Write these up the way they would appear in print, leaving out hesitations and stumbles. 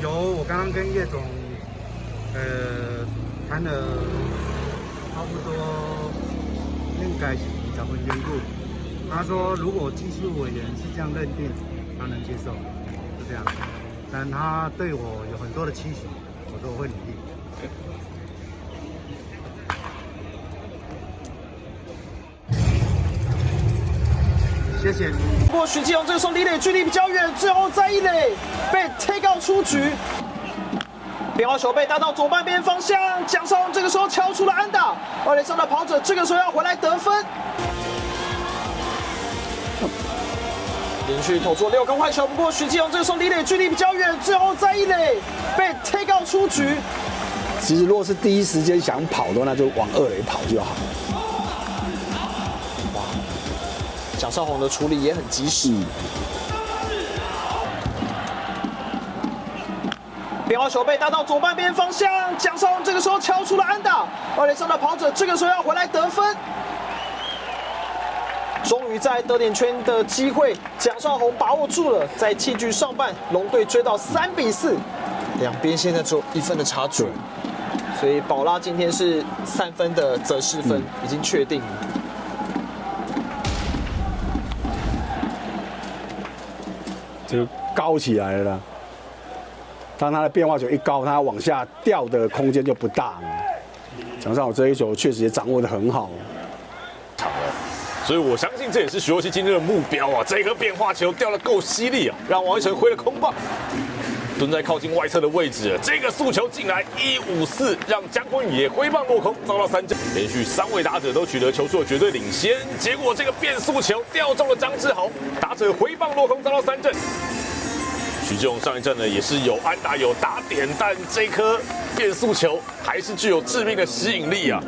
球我刚刚跟叶总谈了差不多应该是20分钟过。他说如果技术委员是这样认定，他能接受，就这样。但他对我有很多的期许，我说我会努力。谢谢。不过许继荣这个时候离垒距离比较远，最后在一垒被 take out 出局。变化球被打到左半边方向，蒋少红这个时候敲出了安打，二垒上的跑者这个时候要回来得分。连续投出6个坏球，不过许继荣这个时候离垒距离比较远，最后在一垒被 take out 出局。其实如果是第一时间想跑的话，那就往2垒跑就好。蒋少红的处理也很及时。变化球被打到左半边方向，蒋少红这个时候敲出了安打，二垒上的跑者这个时候要回来得分。终于在得点圈的机会，蒋少红把握住了，在7局上半，龙队追到3-4，两边现在只有1分的差距，所以宝拉今天是3分的责失分，已经确定了。就高起来了啦。当他的变化球一高，他往下掉的空间就不大了。蒋少红这一球确实也掌握得很好。所以我相信这也是徐若曦今天的目标啊！这颗变化球掉得够犀利啊，让王一晨挥了空棒，蹲在靠近外侧的位置，这个速球进来154，让江坤宇也挥棒落空，遭到3振，连续3位打者都取得球数的绝对领先。结果这个变速球掉中了张志豪，打者挥棒落空，遭到3振。许继荣上一阵呢也是有安打有打点，但这颗变速球还是具有致命的吸引力啊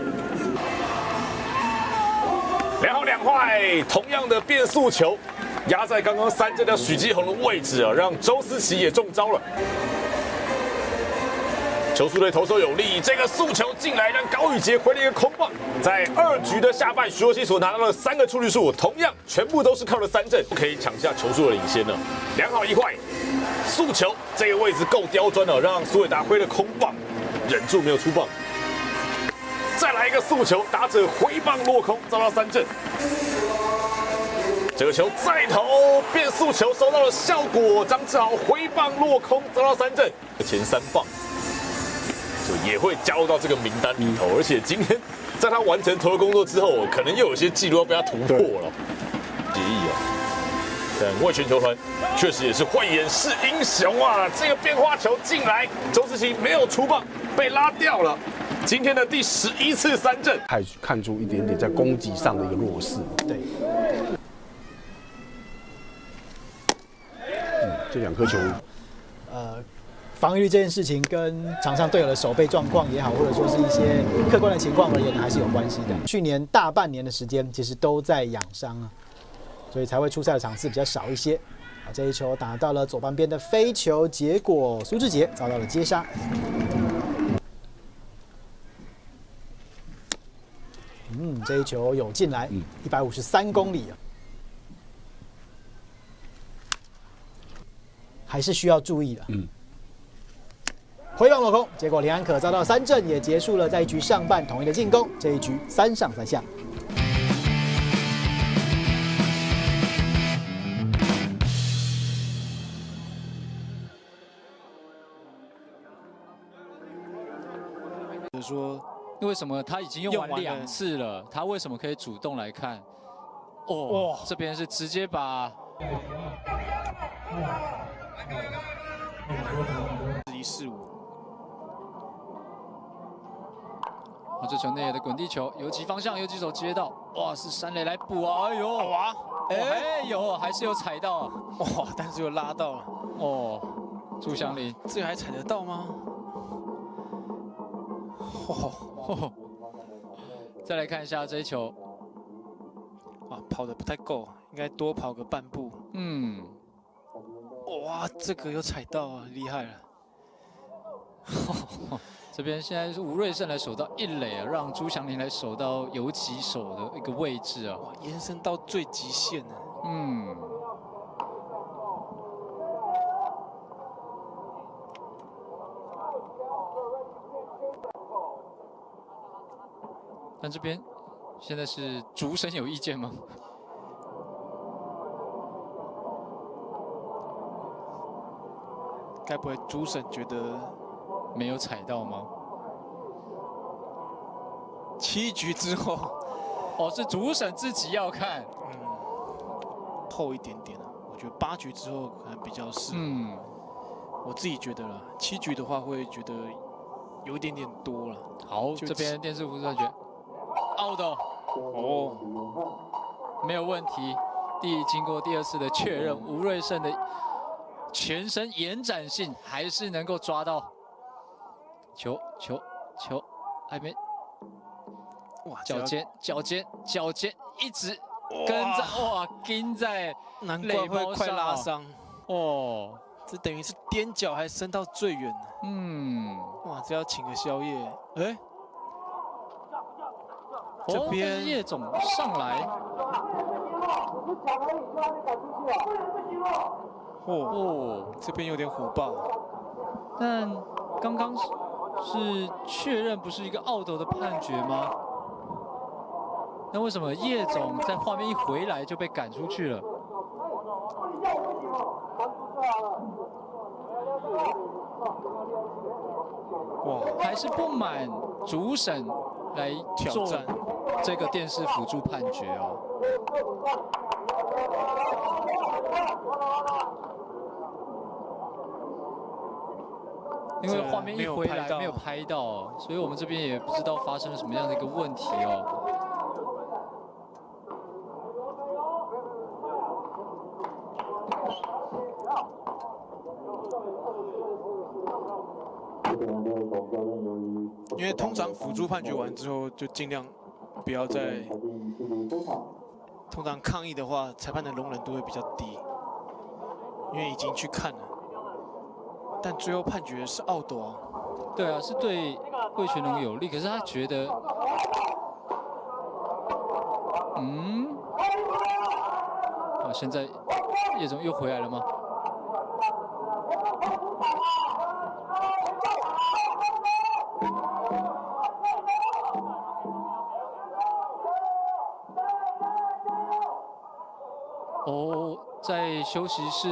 ！2好2坏，同样的变速球压在刚刚3振的许继宏的位置啊，让周思齐也中招了。球速对投手有利，这个速球进来让高宇杰回了一个空棒。在2局的下半，徐若曦所拿到的3个出局数，同样全部都是靠了3振，可以抢下球数的领先了。2好1坏，速球这个位置够刁钻了，让苏伟达挥了空棒，忍住没有出棒。再来一个速球，打者挥棒落空，遭到3振。这个球再投，变速球收到了效果，张志豪挥棒落空，遭到3振。前3棒就也会加入到这个名单里头，而且今天在他完成投球工作之后，可能又有些记录要被他突破了。协议啊，但味全球团确实也是慧眼识英雄啊！这个变化球进来，周志齐没有出棒，被拉掉了。今天的第11次3振，看出一点点在攻击上的一个弱势。对，这2颗球，防御率这件事情跟场上队友的守备状况也好，或者说是一些客观的情况而言，还是有关系的。去年大半年的时间，其实都在养伤啊，所以才会出赛的场次比较少一些。这一球打到了左半边的飞球，结果苏志杰遭到了接杀。这一球有进来，153公里啊，还是需要注意的。挥棒落空，结果林安可遭到3振，也结束了在1局上半统一的进攻。这一局3上3下。就是说，为什么他已经用完2次了？他为什么可以主动来看？哦，这边是直接把145。这球内野的滚地球，游击方向，游击手接到，哇，是山垒来补啊！哎呦，哇，哎有，还是有踩到啊！哇，但是又拉到了。哦，朱祥林，这个还踩得到吗？再来看一下这一球，啊，跑得不太够，应该多跑个半步。哇，这个有踩到啊，厉害了。这边现在是吴瑞胜来守到1垒啊，让朱祥林来守到游击手的一个位置啊，哇，延伸到最极限了。但这边现在是主审有意见吗？该不会主审觉得没有踩到吗？ 7局之后，哦，是主审自己要看。厚一点点啊。我觉得8局之后可能比较适合。我自己觉得啦，7局的话会觉得有一点点多了。好，这边电视辅助判决 out 哦，没有问题。经过第2次的确认，吴瑞胜的全身延展性还是能够抓到球，还没。 哇！脚尖一直跟在，哇，跟在难怪会快拉伤哦。这等于是踮脚还伸到最远了。哇，这要请个宵夜。哎，这边叶总上来。这边有点火爆。但刚刚是确认不是一个out的判决吗？ 那为什么叶总在画面一回来就被赶出去了？哇，还是不满主审来挑战这个电视辅助判决哦。因为画面一回来没有拍到，所以我们这边也不知道发生了什么样的一个问题哦。 因为通常辅助判决完之后，就尽量不要再。通常抗议的话，裁判的容忍度会比较低，因为已经去看了。但最后判决是out啊。对啊，是对魏全龙有利，可是他觉得，现在叶总又回来了吗？ 哦，在休息室。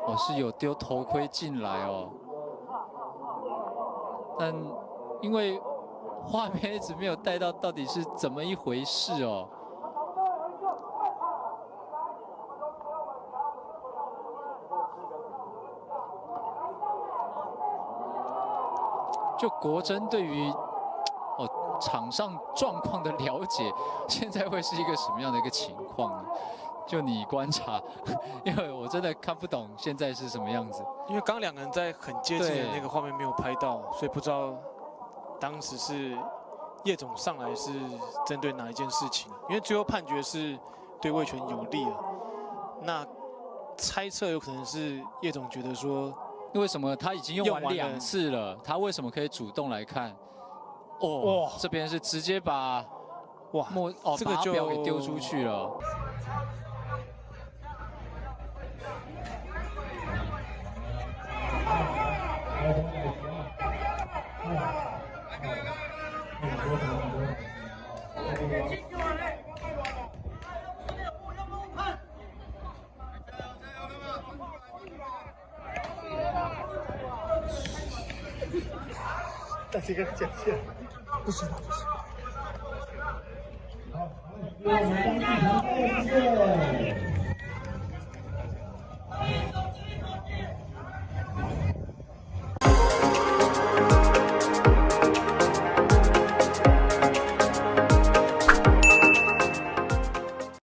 哦，是有丢头盔进来哦，但因为画面一直没有带到到底是怎么一回事哦。 就国珍对于场上状况的了解，现在会是一个什么样的一个情况呢？就你观察，因为我真的看不懂现在是什么样子。因为刚2个人在很接近的那个画面没有拍到，所以不知道当时是叶总上来是针对哪一件事情。因为最后判决是对魏全有利啊，那猜测有可能是叶总觉得说。 为什么他已经用完2次了？他为什么可以主动来看？哦，这边是直接把这个就给丢出去了。大家跟讲一下，不知道。好，